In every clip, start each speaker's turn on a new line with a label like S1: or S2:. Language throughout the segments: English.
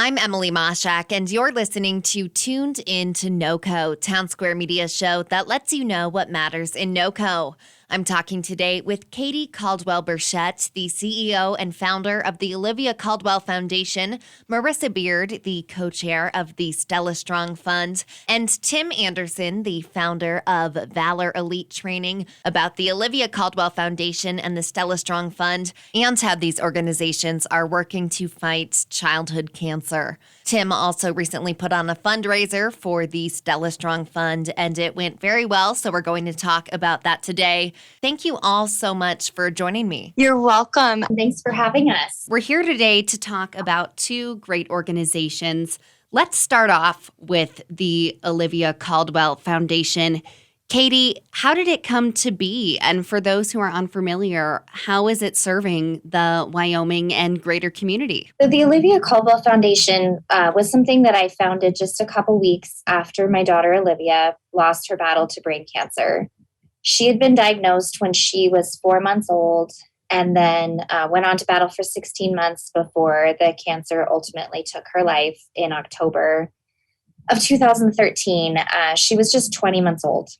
S1: I'm Emily Mashak, and you're listening to Tuned In to NoCo, Town Square Media's show that lets you know what matters in NoCo. I'm talking today with Katie Caldwell-Burchett, the CEO and founder of the Olivia Caldwell Foundation, Marissa Beard, the co-chair of the StellaStrong Fund, and Tim Anderson, the founder of Valor Elite Training, about the Olivia Caldwell Foundation and the StellaStrong Fund, and how these organizations are working to fight childhood cancer. Tim also recently put on a fundraiser for the StellaStrong Fund, and it went very well, so we're going to talk about that today. Thank you all so much for joining me.
S2: You're welcome. Thanks for having us.
S1: We're here today to talk about two great organizations. Let's start off with the Olivia Caldwell Foundation. Katie, how did it come to be? And for those who are unfamiliar, how is it serving the Wyoming and greater community?
S2: So the Olivia Caldwell Foundation was something that I founded just a couple weeks after my daughter Olivia lost her battle to brain cancer. She had been diagnosed when she was 4 months old and then went on to battle for 16 months before the cancer ultimately took her life in October of 2013. She was just 20 months old.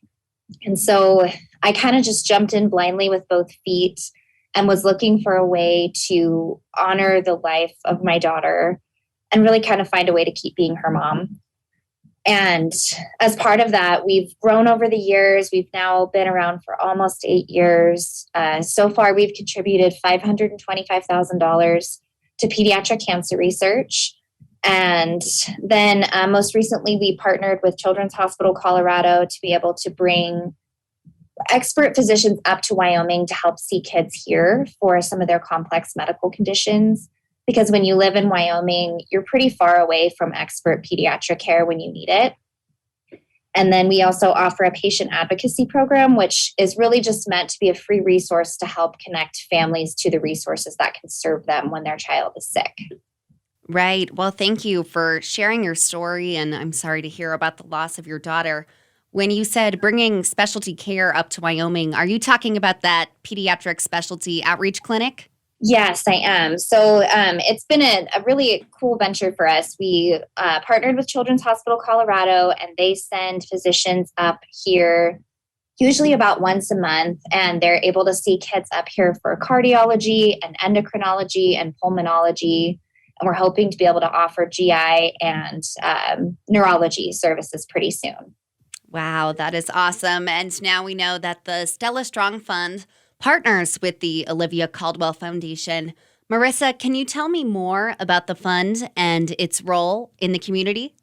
S2: And so I kind of just jumped in blindly with both feet and was looking for a way to honor the life of my daughter and really kind of find a way to keep being her mom. And as part of that, we've grown over the years. We've now been around for almost 8 years. So far, we've contributed $525,000 to pediatric cancer research. And then most recently, we partnered with Children's Hospital Colorado to be able to bring expert physicians up to Wyoming to help see kids here for some of their complex medical conditions. Because when you live in Wyoming, you're pretty far away from expert pediatric care when you need it. And then we also offer a patient advocacy program, which is really just meant to be a free resource to help connect families to the resources that can serve them when their child is sick.
S1: Right. Well, thank you for sharing your story, and I'm sorry to hear about the loss of your daughter. When you said bringing specialty care up to Wyoming, are you talking about that pediatric specialty outreach clinic?
S2: Yes, I am. So it's been a really cool venture for us. We partnered with Children's Hospital Colorado, and they send physicians up here usually about once a month, and they're able to see kids up here for cardiology and endocrinology and pulmonology. And we're hoping to be able to offer GI and neurology services pretty soon.
S1: Wow, that is awesome. And now we know that the StellaStrong Fund partners with the Olivia Caldwell Foundation. Marissa, can you tell me more about the fund and its role in the community?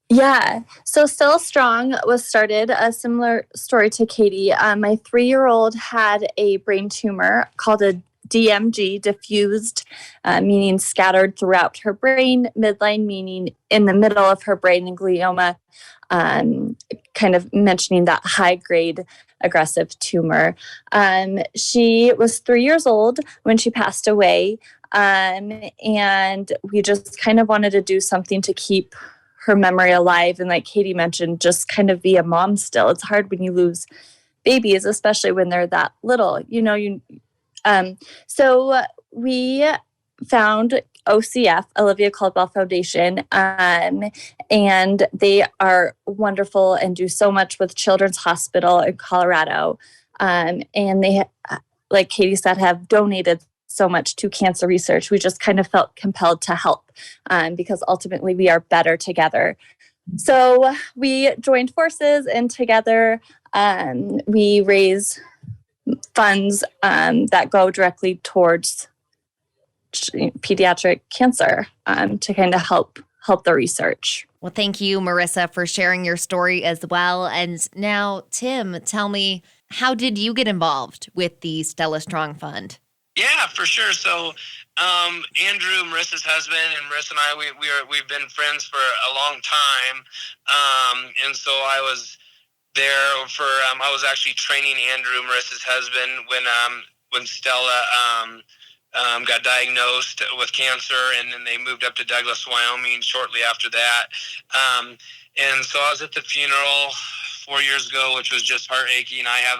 S3: Yeah. So StellaStrong was started, a similar story to Katie. My 3-year-old had a brain tumor called a DMG, diffused, meaning scattered throughout her brain, midline meaning in the middle of her brain, and glioma, kind of mentioning that high-grade aggressive tumor. She was 3 years old when she passed away, and we just kind of wanted to do something to keep her memory alive. And like Katie mentioned, just kind of be a mom still. It's hard when you lose babies, especially when they're that little. So we found OCF, Olivia Caldwell Foundation, and they are wonderful and do so much with Children's Hospital in Colorado. And they, like Katie said, have donated so much to cancer research. We just kind of felt compelled to help because ultimately we are better together. So we joined forces, and together we raise funds that go directly towards pediatric cancer to kind of help the research.
S1: Well, thank you, Marissa, for sharing your story as well. And now, Tim, tell me, how did you get involved with the StellaStrong Fund?
S4: Yeah, for sure. So Andrew, Marissa's husband, and Marissa and I, we've been friends for a long time. And so I was there for, I was actually training Andrew, Marissa's husband, when Stella got diagnosed with cancer, and then they moved up to Douglas, Wyoming shortly after that. And so I was at the funeral 4 years ago, which was just heart-aching. I have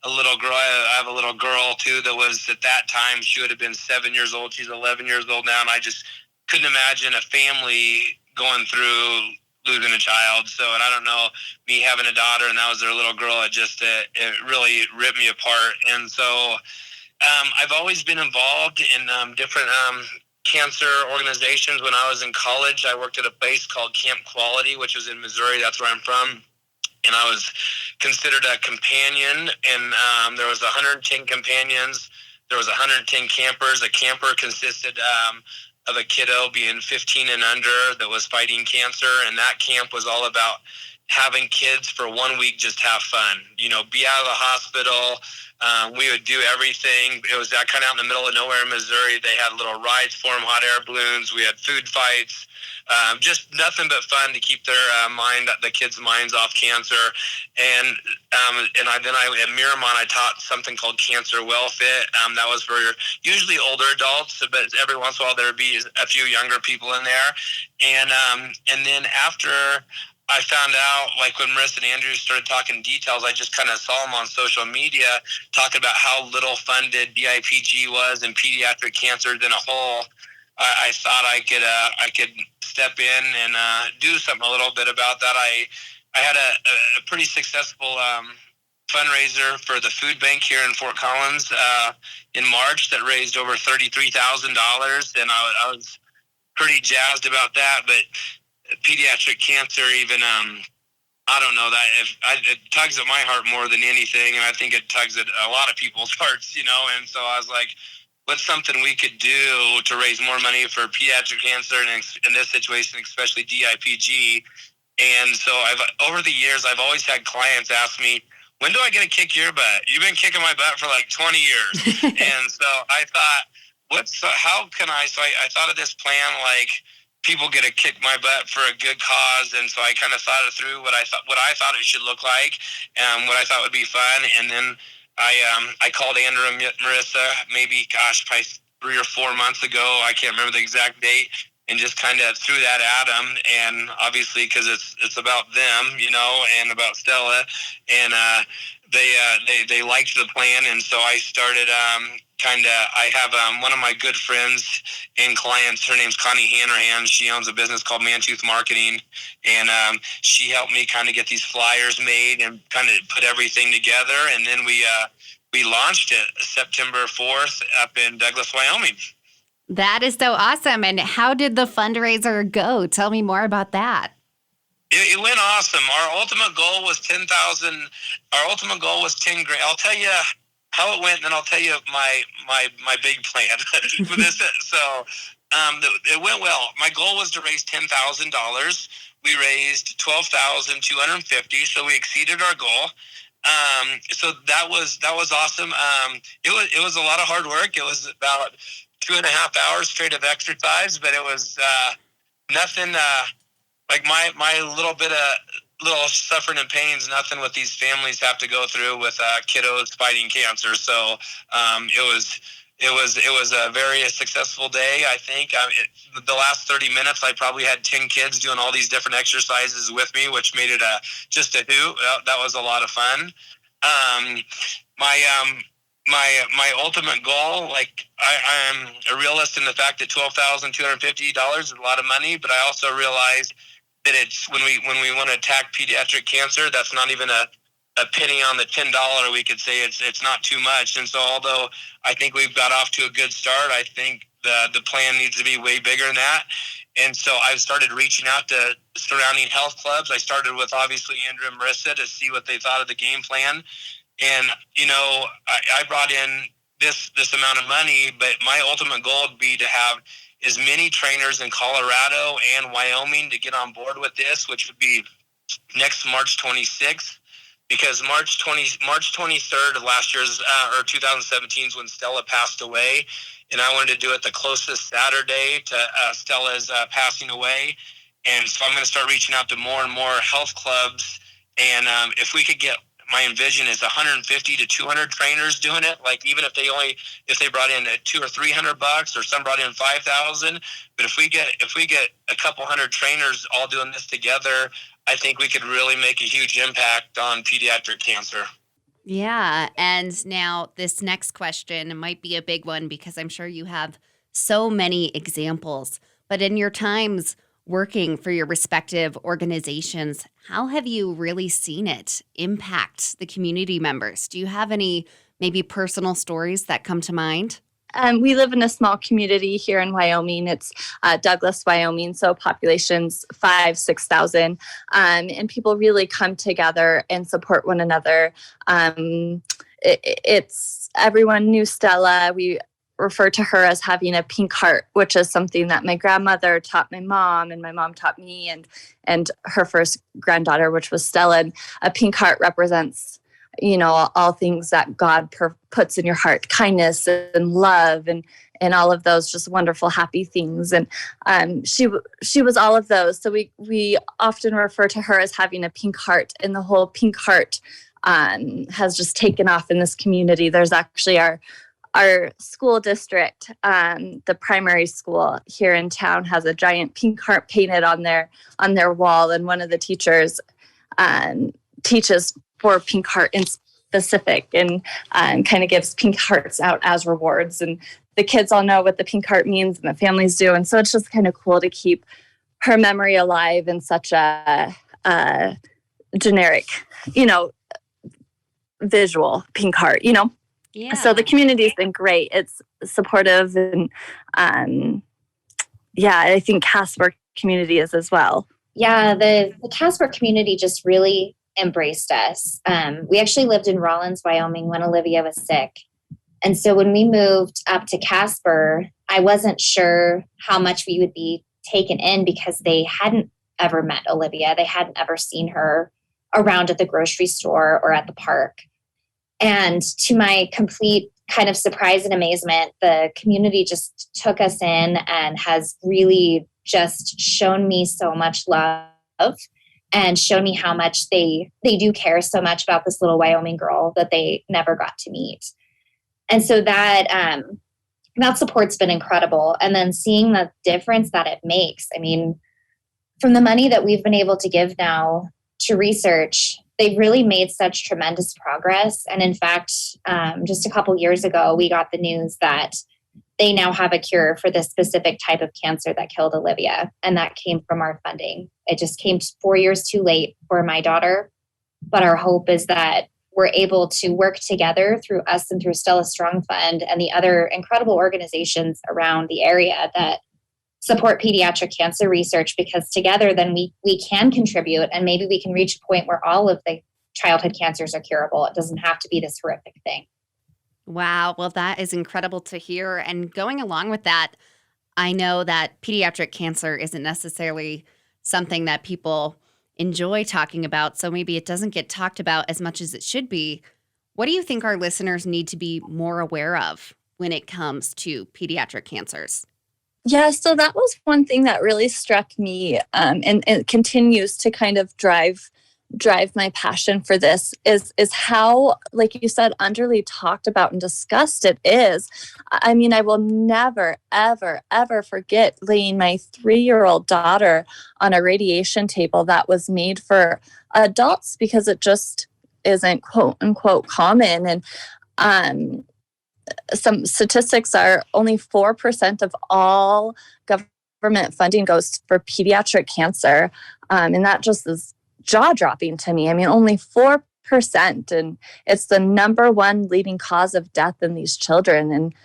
S4: a little girl. I have a little girl too that was, at that time, she would have been 7 years old. She's 11 years old now, and I just couldn't imagine a family going through losing a child. So, and I don't know, me having a daughter and that was their little girl, it really ripped me apart. And so I've always been involved in different cancer organizations. When I was in college, I worked at a place called Camp Quality, which was in Missouri. That's where I'm from. And I was considered a companion, and there was 110 companions. There was 110 campers. A camper consisted of a kiddo being 15 and under that was fighting cancer, and that camp was all about having kids for 1 week just have fun. You know, be out of the hospital. We would do everything. It was that kind of out in the middle of nowhere in Missouri. They had little rides for them, hot air balloons. We had food fights. Just nothing but fun to keep their the kids' minds off cancer. And at Miramont, I taught something called Cancer Well Fit. That was for usually older adults, but every once in a while there would be a few younger people in there. And then after I found out, like when Marissa and Andrew started talking details, I just kind of saw them on social media talking about how little funded DIPG was and pediatric cancer in a whole. I thought I could step in and do something a little bit about that. I had a pretty successful fundraiser for the food bank here in Fort Collins in March that raised over $33,000, and I was pretty jazzed about that. But pediatric cancer, even I don't know, that it tugs at my heart more than anything, and I think it tugs at a lot of people's hearts, you know. And so I was like, what's something we could do to raise more money for pediatric cancer, and in this situation, especially DIPG? And so over the years, I've always had clients ask me, when do I get to kick your butt? You've been kicking my butt for like 20 years. And so I thought, how can I? So I thought of this plan, like, people get to kick my butt for a good cause. And so I kind of thought it through, what I thought it should look like, and what I thought would be fun. And then I called Andrew and Marissa maybe, probably 3 or 4 months ago. I can't remember the exact date, and just kind of threw that at them. And obviously, because it's about them, you know, and about Stella, and they liked the plan. And so I started I have one of my good friends and clients. Her name's Connie Hanrahan. She owns a business called Mantooth Marketing, and she helped me kind of get these flyers made and kind of put everything together. And then we launched it September 4th up in Douglas, Wyoming.
S1: That is so awesome. And how did the fundraiser go? Tell me more about that.
S4: It went awesome. Our ultimate goal was 10,000. Our ultimate goal was 10 grand. I'll tell you how it went, and then I'll tell you my big plan for this. So it went well. My goal was to raise $10,000. We raised $12,250, so we exceeded our goal. So that was awesome. It was a lot of hard work. It was about 2.5 hours straight of exercise, but it was nothing like my little suffering and pains, nothing what these families have to go through with kiddos fighting cancer. So it was a very successful day. I think the last 30 minutes, I probably had 10 kids doing all these different exercises with me, which made it just a hoot. That was a lot of fun. My ultimate goal, like I'm a realist in the fact that $12,250 is a lot of money, but I also realize that it's when we want to attack pediatric cancer, that's not even a penny on the $10. We could say it's not too much. And so, although I think we've got off to a good start, I think the plan needs to be way bigger than that. And so I've started reaching out to surrounding health clubs. I started with obviously Andrew and Marissa to see what they thought of the game plan. And, you know, I brought in this amount of money, but my ultimate goal would be to have as many trainers in Colorado and Wyoming to get on board with this, which would be next March 26th, because March 23rd of last year's or 2017 is when Stella passed away, and I wanted to do it the closest Saturday to Stella's passing away. And so I'm going to start reaching out to more and more health clubs, and if we could get, my envision is 150 to 200 trainers doing it. Like, even if they brought in $200 or $300, or some brought in 5,000, but if we get a couple hundred trainers all doing this together, I think we could really make a huge impact on pediatric cancer.
S1: Yeah. And now this next question might be a big one, because I'm sure you have so many examples. But in your times working for your respective organizations, how have you really seen it impact the community members? Do you have any maybe personal stories that come to mind?
S3: We live in a small community here in Wyoming. It's Douglas, Wyoming, so population's 6,000, and people really come together and support one another. It's everyone knew Stella. We refer to her as having a pink heart, which is something that my grandmother taught my mom, and my mom taught me, and her first granddaughter, which was Stella. And a pink heart represents, all things that God puts in your heart, kindness and love, and all of those just wonderful, happy things. And she was all of those. So we often refer to her as having a pink heart, and the whole pink heart has just taken off in this community. There's actually our school district, the primary school here in town, has a giant pink heart painted on their wall, and one of the teachers teaches for pink heart in specific, and kind of gives pink hearts out as rewards. And the kids all know what the pink heart means, and the families do. And so it's just kind of cool to keep her memory alive in such a generic, visual pink heart,
S1: Yeah.
S3: So the community's been great. It's supportive, and I think Casper community is as well.
S2: Yeah, the Casper community just really embraced us. We actually lived in Rawlins, Wyoming when Olivia was sick. And so when we moved up to Casper, I wasn't sure how much we would be taken in, because they hadn't ever met Olivia. They hadn't ever seen her around at the grocery store or at the park. And to my complete kind of surprise and amazement, the community just took us in and has really just shown me so much love, and shown me how much they do care so much about this little Wyoming girl that they never got to meet. And so that support's been incredible. And then seeing the difference that it makes. I mean, from the money that we've been able to give now to research, they've really made such tremendous progress. And in fact, just a couple years ago, we got the news that they now have a cure for this specific type of cancer that killed Olivia. And that came from our funding. It just came 4 years too late for my daughter. But our hope is that we're able to work together through us and through StellaStrong Fund and the other incredible organizations around the area that support pediatric cancer research, because together then we can contribute, and maybe we can reach a point where all of the childhood cancers are curable. It doesn't have to be this horrific thing.
S1: Wow. Well, that is incredible to hear. And going along with that, I know that pediatric cancer isn't necessarily something that people enjoy talking about. So maybe it doesn't get talked about as much as it should be. What do you think our listeners need to be more aware of when it comes to pediatric cancers?
S3: Yeah, so that was one thing that really struck me, and it continues to kind of drive my passion for this is how, like you said, underly talked about and discussed it is. I mean, I will never, ever, ever forget laying my 3-year-old daughter on a radiation table that was made for adults, because it just isn't quote unquote common. And some statistics are only 4% of all government funding goes for pediatric cancer. And that just is jaw-dropping to me. I mean, only 4%, and it's the number one leading cause of death in these children. And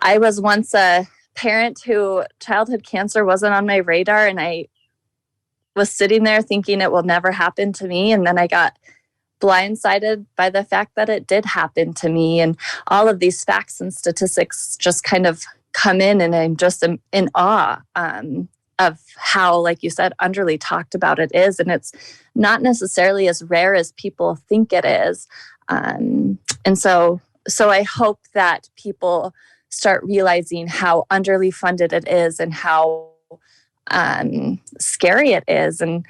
S3: I was once a parent who childhood cancer wasn't on my radar, and I was sitting there thinking it will never happen to me. And then I got blindsided by the fact that it did happen to me. And all of these facts and statistics just kind of come in, and I'm just in awe of how, like you said, underly talked about it is. And it's not necessarily as rare as people think it is. And so I hope that people start realizing how underly funded it is, and how scary it is. And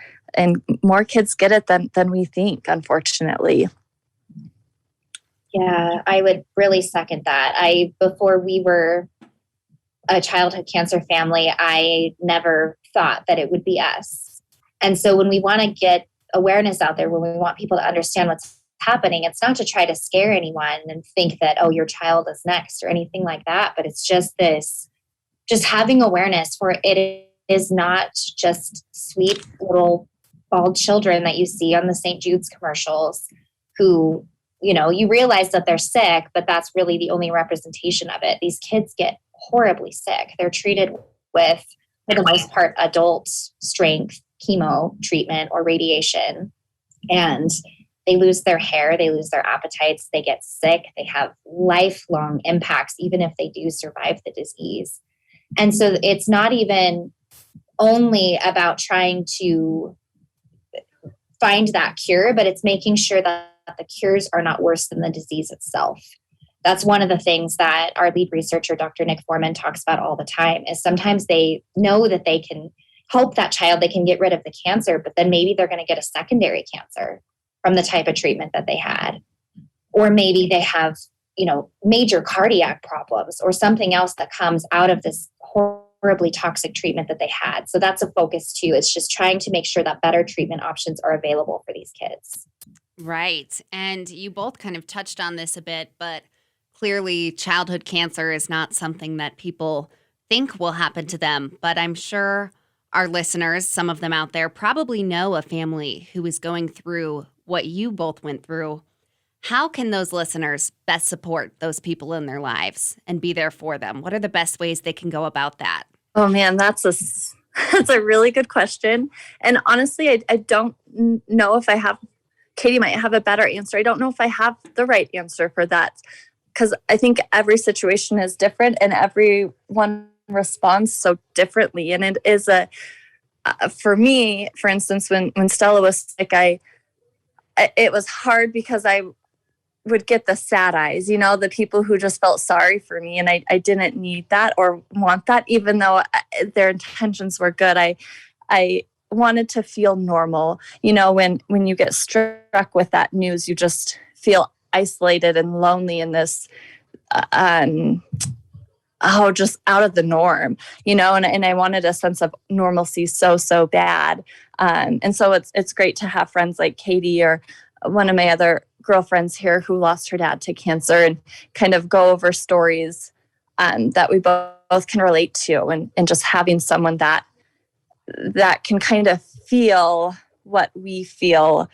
S3: more kids get it than we think, unfortunately.
S2: Yeah, I would really second that. Before we were a childhood cancer family, I never thought that it would be us. And so when we want to get awareness out there, when we want people to understand what's happening, it's not to try to scare anyone and think that, oh, your child is next or anything like that. But it's just this just having awareness for it is not just sweet little bald children that you see on the St. Jude's commercials who, you realize that they're sick, but that's really the only representation of it. These kids get horribly sick. They're treated with, for the most part, adult strength chemo treatment or radiation. And they lose their hair, they lose their appetites, they get sick, they have lifelong impacts, even if they do survive the disease. And so it's not even only about trying to find that cure, but it's making sure that the cures are not worse than the disease itself. That's one of the things that our lead researcher, Dr. Nick Foreman, talks about all the time, is sometimes they know that they can help that child, they can get rid of the cancer, but then maybe they're going to get a secondary cancer from the type of treatment that they had. Or maybe they have, major cardiac problems or something else that comes out of this horribly toxic treatment that they had. So that's a focus too. It's just trying to make sure that better treatment options are available for these kids.
S1: Right. And you both kind of touched on this a bit, but clearly childhood cancer is not something that people think will happen to them. But I'm sure our listeners, some of them out there, probably know a family who is going through what you both went through. How can those listeners best support those people in their lives and be there for them? What are the best ways they can go about that?
S3: Oh man, that's a really good question. And honestly, I don't know if I have, Katie might have a better answer. I don't know if I have the right answer for that, because I think every situation is different and everyone responds so differently. And it is for me, for instance, when Stella was sick, it was hard because I would get the sad eyes, the people who just felt sorry for me. And I didn't need that or want that, even though their intentions were good. I wanted to feel normal. When you get struck with that news, you just feel isolated and lonely in this, just out of the norm, and I wanted a sense of normalcy so bad. And so it's great to have friends like Katie or one of my other girlfriends here who lost her dad to cancer and kind of go over stories that we both can relate to, and just having someone that can kind of feel what we feel,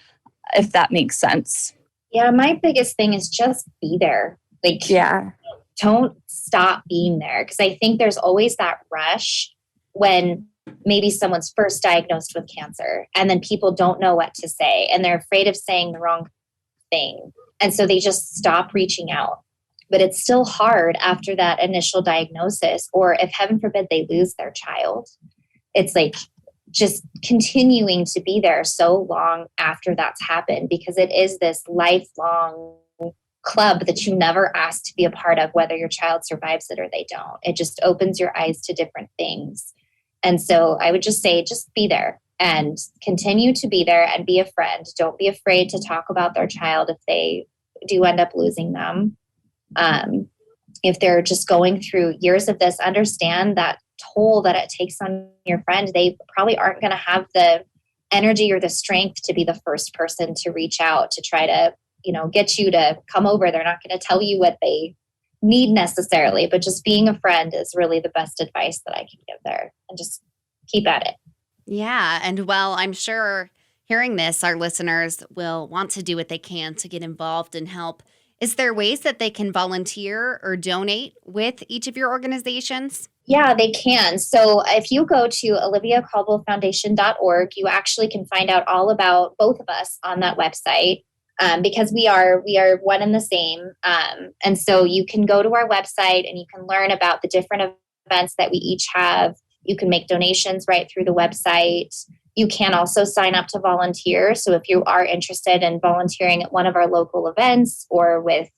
S3: if that makes sense.
S2: Yeah, my biggest thing is just be there. Don't stop being there, because I think there's always that rush when maybe someone's first diagnosed with cancer and then people don't know what to say and they're afraid of saying the wrong thing. And so they just stop reaching out. But it's still hard after that initial diagnosis, or if heaven forbid they lose their child. It's like just continuing to be there so long after that's happened, because it is this lifelong club that you never asked to be a part of, whether your child survives it or they don't. It just opens your eyes to different things. And so I would just say, just be there and continue to be there and be a friend. Don't be afraid to talk about their child if they do end up losing them. If they're just going through years of this, understand that toll that it takes on your friend. They probably aren't going to have the energy or the strength to be the first person to reach out to try to, get you to come over. They're not going to tell you what they need necessarily, but just being a friend is really the best advice that I can give there, and just keep at it.
S1: Yeah. And well, I'm sure hearing this, our listeners will want to do what they can to get involved and help. Is there ways that they can volunteer or donate with each of your organizations?
S2: Yeah, they can. So if you go to oliviacaldwellfoundation.org, you actually can find out all about both of us on that website. Because we are one and the same. And so you can go to our website and you can learn about the different events that we each have. You can make donations right through the website. You can also sign up to volunteer. So if you are interested in volunteering at one of our local events, or with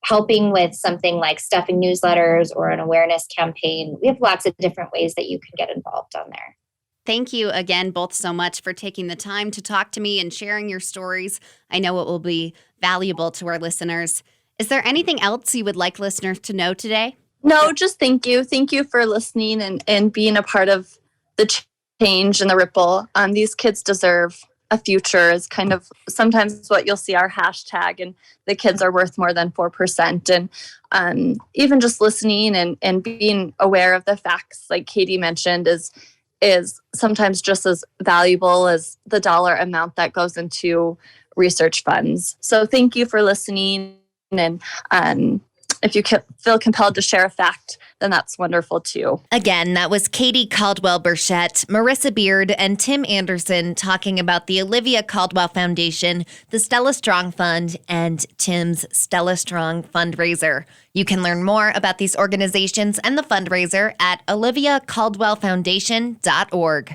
S2: helping with something like stuffing newsletters or an awareness campaign, we have lots of different ways that you can get involved on there.
S1: Thank you again, both, so much for taking the time to talk to me and sharing your stories. I know it will be valuable to our listeners. Is there anything else you would like listeners to know today?
S3: No, just thank you. Thank you for listening and being a part of the change and the ripple. These kids deserve a future is kind of sometimes what you'll see our hashtag, and the kids are worth more than 4%. And even just listening and being aware of the facts, like Katie mentioned, is sometimes just as valuable as the dollar amount that goes into research funds. So thank you for listening. And if you feel compelled to share a fact, then that's wonderful too.
S1: Again, that was Katie Caldwell-Burchett, Marissa Beard, and Tim Anderson talking about the Olivia Caldwell Foundation, the StellaStrong Fund, and Tim's StellaStrong fundraiser. You can learn more about these organizations and the fundraiser at oliviacaldwellfoundation.org.